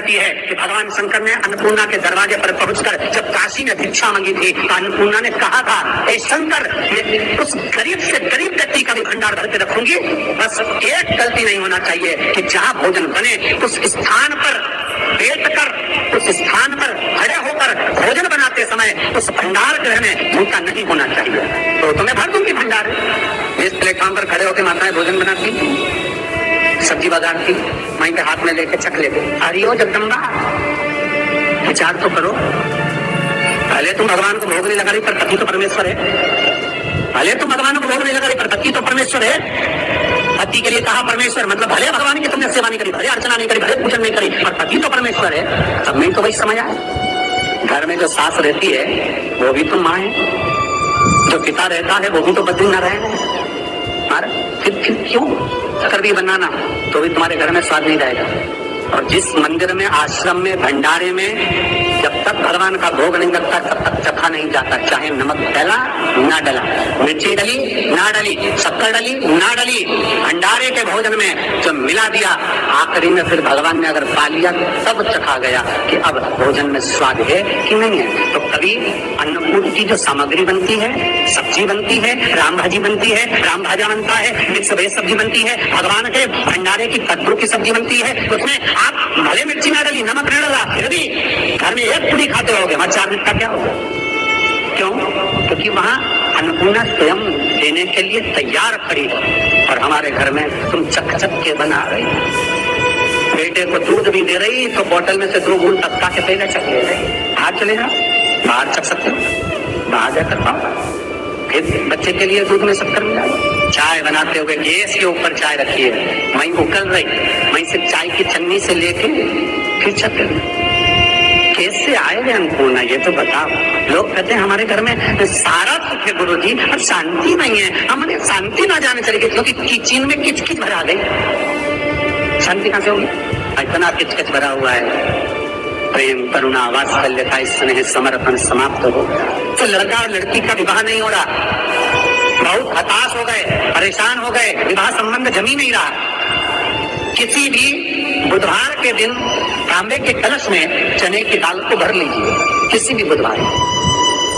कहती है कि भगवान शंकर ने अन्नपूर्णा के दरवाजे पर पहुंचकर जब काशी में भिक्षा मांगी थी तो अन्नपूर्णा ने कहा था, हे शंकर, उस गरीब से गरीब व्यक्ति का भी भंडार भर के रखूंगी, बस एक गलती नहीं होना चाहिए कि जहाँ भोजन बने उस स्थान पर बैठकर, उस स्थान पर खड़े होकर भोजन बनाते समय उस भंडार गृह में भूखा नहीं होना चाहिए। तो तुम्हें भर दूंगी भंडार। इस प्लेटफॉर्म पर खड़े होकर माताएं भोजन बनाती, सब्जी बाजारती, वहीं पे हाथ में लेके चख लेते। अरे ओ जगदम्बा, विचार तो करो। पहले तुम भगवान को भोग नहीं लगा रही, पर पति तो परमेश्वर है। भले तुम भगवान को भोग नहीं लगा रही, पर पति तो परमेश्वर है। पति के लिए कहा परमेश्वर, मतलब भले भगवान की तुमने सेवा नहीं करी, भले अर्चना नहीं करी, भले पूजन नहीं करी, पर पति तो परमेश्वर है। तब नहीं तो वही समझ आए। घर में जो सास रहती है वो भी तो माँ है, जो पिता रहता है वो भी तो बदली न रहे। फिर क्यों अगर भी बनाना तो भी तुम्हारे घर में स्वाद नहीं रहेगा। और जिस मंदिर में, आश्रम में, भंडारे में जब तक भगवान का भोग नहीं लगता तब तक चखा नहीं जाता, चाहे नमक डला ना डला, मिर्ची डली ना डली, शक्कर डली ना डली, भंडारे के भोजन में जो मिला दिया आखिरी में फिर भगवान ने अगर पा लिया तब चखा गया कि अब भोजन में स्वाद है कि नहीं है। तो कभी अन्नकूट की जो सामग्री बनती है, सब्जी बनती है, राम भाजी बनती है, राम भाजा बनता है, मिक्स वेज सब्जी बनती है, भगवान के भंडारे की कद्दू की सब्जी बनती है, उसमें आप भले मिर्ची ना डली, नमक ना डला, फिर भी घर में एक पूरी खाते रहोगे, वहां 4 मिनट का क्या होगा? क्यों? क्योंकि वहां अन्नपूर्णा स्वयं देने के लिए तैयार खड़ी है। और हमारे घर में तुम चक चक के बना रही, बेटे को दूध भी दे रही तो बोतल में से 2 बूंद टपका के पहले चक ले रही। बाहर चले जाओ, बाहर चक सकते हो, बाहर जाकर पाओ। फिर बच्चे के लिए दूध में शक्कर मिला, चाय बनाते हुए गैस के ऊपर चाय रखी है, वहीं उकल रही, वहीं से चाय की छन्नी से लेके फिर छक कैसे आएगा अन्नपूर्णा, ये तो बताओ। लोग कहते हैं हमारे घर में सारा सुख है गुरुजी, और शांति नहीं है। हमने शांति ना जाने चलेगी क्योंकि किचन में किचकिच भरा गई। शांति कहां से होगी? इतना किचकिच भरा हुआ है। प्रेम, करुणा, वात्सल्यता, स्नेह, समर्पण समाप्त हो गया। तो लड़का और लड़की का विवाह नहीं हो रहा, बहुत हताश हो गए, परेशान हो गए, विवाह संबंध जमी नहीं रहा। किसी भी बुधवार के दिन तांबे के कलश में चने की दाल को भर लीजिए, किसी भी बुधवार,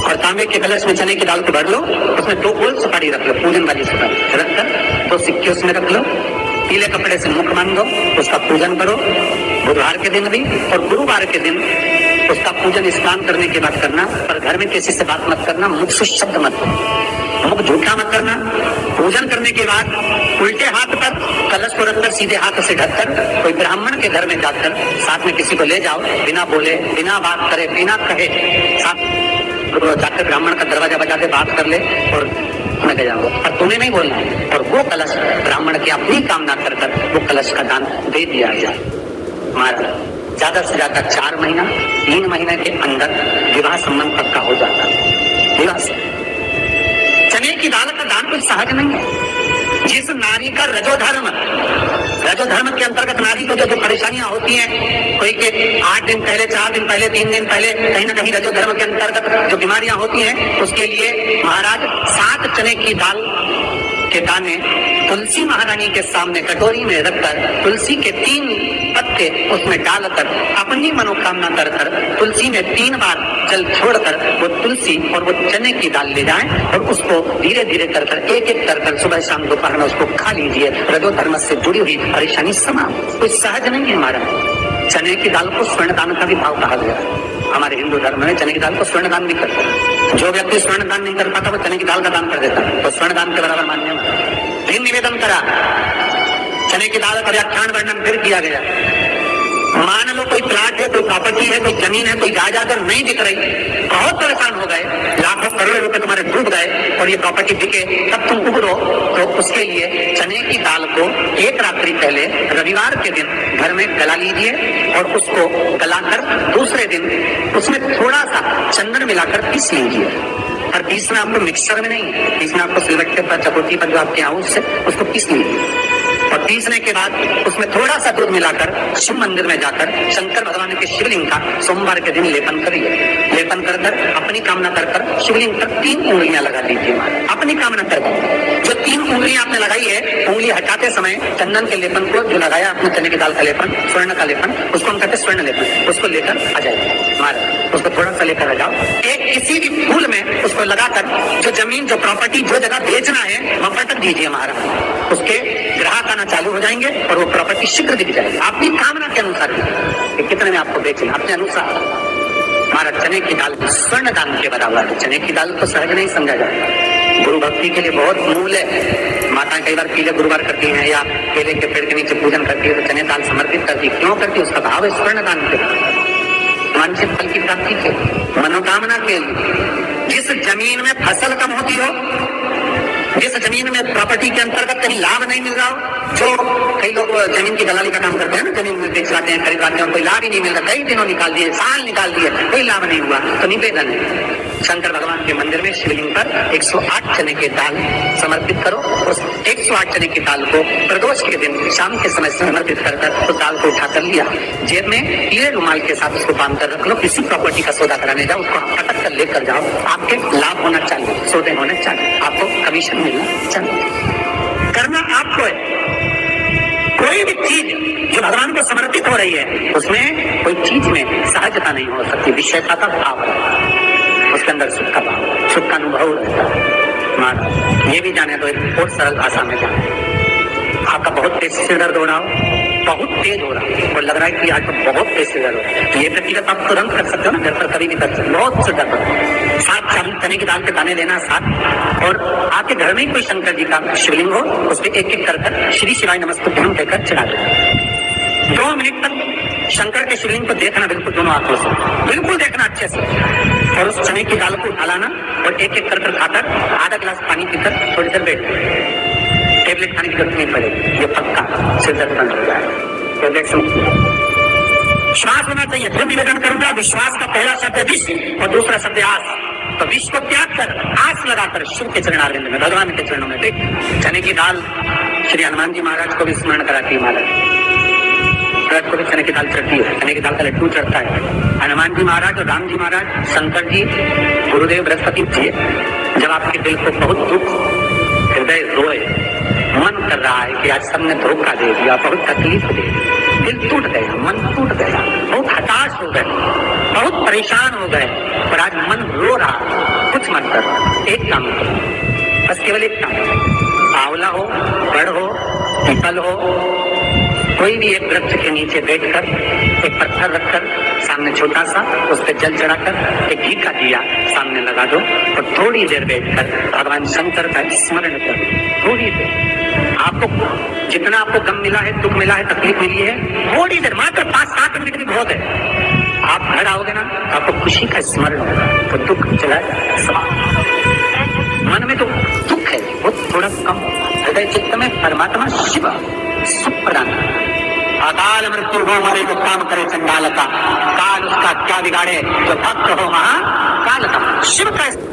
और तांबे के कलश में चने की दाल को भर लो, उसमें 2 गोल सुपारी रख लो, पूजन वाली सुपारी रखकर 2 सिक्के उसमें रख लो, पीले कपड़े से मुख बांध दो, उसका पूजन करो बुधवार के दिन भी, और गुरुवार के दिन उसका पूजन स्नान करने के बाद करना। पर घर में किसी से बात मत करना, मुख से शब्द मत, मुख झूठा मत करना। पूजन करने के बाद उल्टे हाथ पर कलश को रखकर सीधे हाथ से ढककर कोई ब्राह्मण के घर में जाकर साथ में किसी को ले जाओ, बिना बोले, बिना बात करे, बिना कहे, साथ जाकर ब्राह्मण का दरवाजा बजा के बात कर ले और मैं ले जाऊंगा, और तुम्हें नहीं बोलना। और वो कलश ब्राह्मण की अपनी कामना कर वो कलश का दान दे दिया जाए। हमारा ज्यादा से ज्यादा 4 महीना, 3 महीने के अंदर विवाह संबंध पक्का हो जाता है। विवाह से चने की दाल का दान कुछ सहज नहीं है। जिस नारी का रजोधर्म के अंतर्गत नारी को जो परेशानियां होती हैं, कोई के 8 दिन पहले, 4 दिन पहले, 3 दिन पहले कहीं ना कहीं रजोधर्म के अंतर्गत जो बीमारियां होती हैं, उसके लिए महाराज 7 चने की दाल के दाने तुलसी महारानी के सामने कटोरी में रखकर तुलसी के 3 पत्ते उसमें डालकर अपनी मनोकामना कर तुलसी में 3 बार जल छोड़कर वो तुलसी और वो चने की दाल ले जाएं और उसको धीरे धीरे कर एक कर सुबह शाम दोपहर में उसको खा लीजिए। रजो धर्म से जुड़ी हुई परेशानी समाप्त। कोई सहज नहीं है हमारा। चने की दाल को स्वर्ण दान का भी भाव कहा गया। हमारे हिंदू धर्म में चने की दाल को स्वर्ण दान भी करते हैं। जो व्यक्ति स्वर्ण दान नहीं कर पाता वो चने की दाल का दान कर देता है, तो स्वर्ण दान के बराबर मान्य है। निवेदन करा, चने की दाल का व्याख्यान वर्णन फिर किया गया। मान लो कोई प्लाट है, कोई प्रॉपर्टी है, कोई जमीन है, कोई जायदाद नहीं दिख रही, बहुत परेशान हो गए, लाखों करोड़ों रुपए तुम्हारे डूब गए और ये प्रॉपर्टी बिके, तब तुम उगरो, तो उसके लिए चने की दाल को 1 रात्रि पहले रविवार के दिन घर में गला लीजिए और उसको गलाकर दूसरे दिन उसमें थोड़ा सा चंदन मिलाकर पीस लीजिए। और पीसना आपको मिक्सर में नहीं, पीसना आपको सिलबट्टे पर, चकोटी पर जो आपके यहाँ उससे उसको पीस लीजिए। और पीसने के बाद उसमें थोड़ा सा दूध मिलाकर शिव मंदिर में जाकर शंकर भगवान के शिवलिंग का सोमवार के दिन लेपन करिए। लेपन कर कर अपनी कामना कर कर शिवलिंग पर 3 उंगलियां लगा दीजिए महाराज, अपनी कामना कर कर। जो 3 उंगलियां आपने लगाई है, उंगली हटाते समय चंदन के लेपन को जो लगाया आपने, चने की दाल का लेपन, स्वर्ण का लेपन, उसको हम कहते हैं स्वर्ण लेपन, उसको लेकर आ जाए महाराज, उसको थोड़ा सा लेकर आ जाओ। एक किसी भी फूल में उसको लगाकर जो जमीन, जो प्रॉपर्टी, जो जगह बेचना है वहां पटक दीजिए महाराज, उसके ग्राहक आना चालू हो जाएंगे और वो प्रॉपर्टी शीघ्र दिख जाएगी आपकी कामना के अनुसार कि कितने में आपको बेचना, अपने अनुसार। हमारा चने की दाल स्वर्ण दान के बराबर है। चने की दाल को सहज नहीं समझा जाता, गुरु भक्ति के लिए बहुत मूल है। माताएं कई बार पीले गुरुवार करती हैं या केले के पेड़ के नीचे पूजन करती है तो चने दाल समर्पित करती है, क्यों करती है? उसका भाव है स्वर्ण दान के, वांछित फल की प्राप्ति के, मनोकामना के लिए। जिस जमीन में फसल कम होती हो, जिस जमीन में प्रॉपर्टी के अंतर्गत कहीं लाभ नहीं मिल रहा हो, जो कई लोग जमीन की दलाली का काम करते हैं ना, जमीन में बेचवाते हैं, खरीदवाते हैं, कोई लाभ ही नहीं मिल रहा, कई दिनों निकाल दिए, साल निकाल दिए, कोई लाभ नहीं हुआ, तो निवेदन है शंकर भगवान के मंदिर में शिवलिंग पर 108 चने के दाल समर्पित करो। उस 108 चने की दाल को प्रदोष के दिन शाम के समय समर्पित कर उस दाल को उठाकर लिया, जेब में पीले रुमाल के साथ उसको बांध कर रख लो, किसी प्रॉपर्टी का सौदा कराने जाओ, उसको पटक कर लेकर जाओ, आपके लाभ होना चाहिए, सौदे होने चाहिए, आपको कमीशन मिलना चाहिए। करना आपको है। कोई भी चीज जो भगवान को समर्पित हो रही है उसमें कोई चीज में सहजता नहीं हो सकती, विषयता का भाव है, उसके अंदर सुख का भाव, सुख का अनुभव रहता है महाराज। ये भी जाने तो एक बहुत सरल भाषा में जाने, आपका बहुत तेज से दर्द हो रहा हो, बहुत तेज हो रहा है और लग रहा है कि आज तो बहुत तेज से दर्द हो रहा है, तो ये व्यक्तिगत आप तुरंत कर सकते हो ना, घर पर कभी भी कर सकते हो, बहुत से दर्द। साथ चने की दाल के दाने लेना साथ, और आपके घर में ही कोई शंकर जी का शिवलिंग हो, उस पर एक एक कर श्री शिवाय नमस्तुभ्यम कहकर चढ़ा दो। 2 मिनट तक शंकर के शिवलिंग को देखना, बिल्कुल दोनों आंखों से बिल्कुल देखना अच्छे से, और उस चने की दाल को उठा लाना और एक एक कर खाकर आधा गिलास पानी पीकर थोड़ी देर बैठ, टेबलेट खाने की जरूरत नहीं पड़ेगी, ये पक्का सिर दर्द बंद हो जाएगा। टेबलेट से विश्वास होना चाहिए। जो निवेदन करूंगा, विश्वास का पहला शब्द है विश्व और दूसरा शब्द आस, तो विश्व को त्याग कर आस लगाकर शिव के चरणारविंद में, भगवान के चरणों में देख। चने की दाल श्री हनुमान जी महाराज को भी स्मरण कराती है महाराज, को भी चने की दाल चढ़ती है, चने की दाल का लड्डू चढ़ता है। हनुमान जी महाराज और राम जी महाराज, शंकर जी, गुरुदेव बृहस्पति जी, जब आपके दिल को बहुत दुख, हृदय रोए, मन कर रहा है कि आज सबने धोखा दे दिया, बहुत तकलीफ दे दी, दिल टूट गया, मन टूट गया, बहुत हताश हो गए, बहुत परेशान हो गए, और आज मन रो रहा, कुछ मत कर, एक काम करो, बस केवल एक काम, आंवला हो, पेड़ हो, पीपल हो, कोई भी एक वृक्ष के नीचे बैठकर एक पत्थर रखकर सामने छोटा सा, उस पर जल चढ़ाकर एक घी का दिया सामने लगा दो और थोड़ी देर बैठकर भगवान शंकर का स्मरण करो। थोड़ी देर, आपको जितना आपको गम मिला है, दुख मिला है, तकलीफ मिली है, थोड़ी देर, मात्र 5-7 मिनट भी बहुत है। आप घर आओगे ना, आपको खुशी का स्मरण होगा, तो दुख चला मन में तो दुख है वो थोड़ा कम, हृदय चित्त में परमात्मा शिव सुख प्रदान, अकाल मृत्यु हो मरे तो काम करे चंडाल का, काल उसका क्या बिगाड़े जो भक्त हो महाकाल का। शिव का